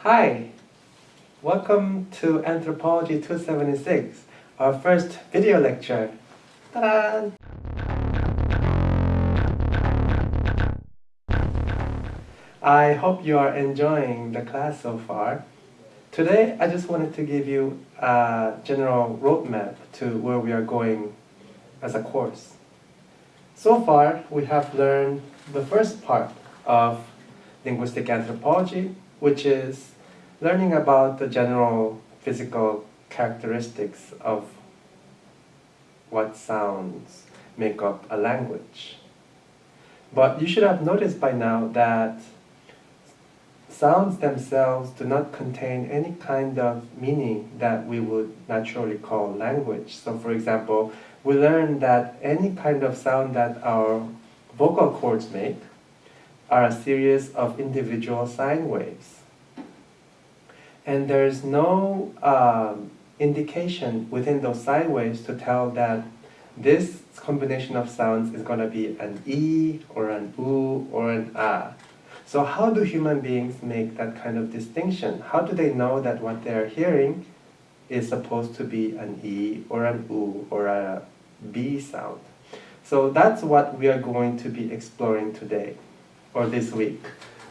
Hi, welcome to Anthropology 276, our first video lecture. Ta-da! I hope you are enjoying the class so far. Today, I just wanted to give you a general roadmap to where we are going as a course. So far, we have learned the first part of linguistic anthropology, which is learning about the general physical characteristics of what sounds make up a language. But you should have noticed by now that sounds themselves do not contain any kind of meaning that we would naturally call language. So for example, we learned that any kind of sound that our vocal cords make are a series of individual sine waves. And there's no indication within those sine waves to tell that this combination of sounds is going to be an E or an U or an A. So how do human beings make that kind of distinction? How do they know that what they're hearing is supposed to be an E or an U or a B sound? So that's what we are going to be exploring today, or this week.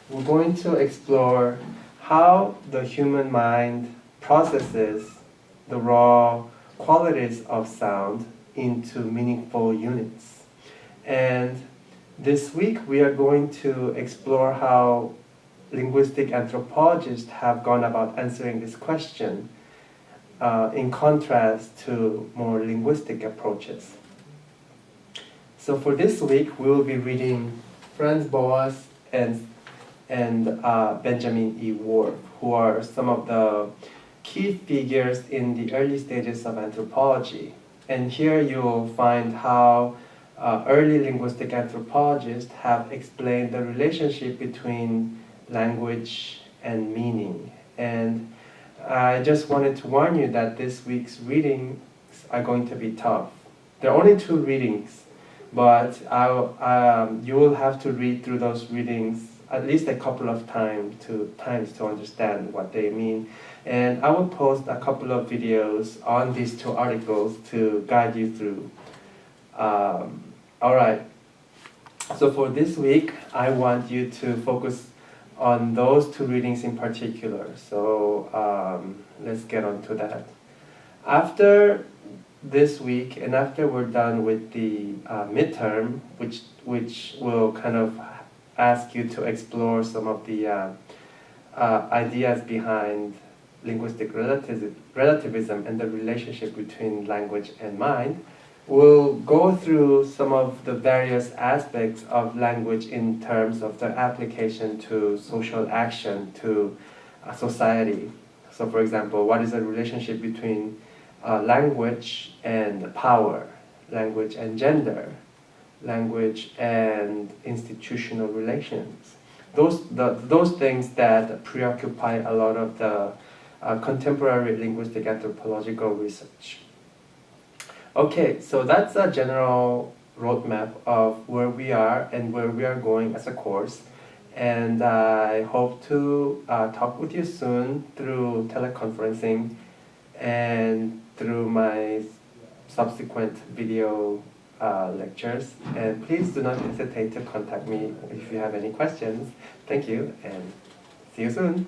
We're going to explore how the human mind processes the raw qualities of sound into meaningful units. And this week we are going to explore how linguistic anthropologists have gone about answering this question in contrast to more linguistic approaches. So for this week we will be reading Franz Boas and Benjamin E. Ward, who are some of the key figures in the early stages of anthropology. And here you will find how early linguistic anthropologists have explained the relationship between language and meaning. And I just wanted to warn you that this week's readings are going to be tough. There are only 2 readings, but you will have to read through those readings at least a couple of times to understand what they mean. And I will post a couple of videos on these 2 articles to guide you through. Alright, so for this week, I want you to focus on those 2 readings in particular. So let's get on to that. After this week, and after we're done with the midterm, which will kind of ask you to explore some of the ideas behind linguistic relativism and the relationship between language and mind, we'll go through some of the various aspects of language in terms of the application to social action, to society. So for example, what is the relationship between language and power, language and gender, language and institutional relations. Those things that preoccupy a lot of the contemporary linguistic anthropological research. Okay, so that's a general roadmap of where we are and where we are going as a course. And I hope to talk with you soon through teleconferencing and through my subsequent video lectures. And please do not hesitate to contact me if you have any questions. Thank you and see you soon.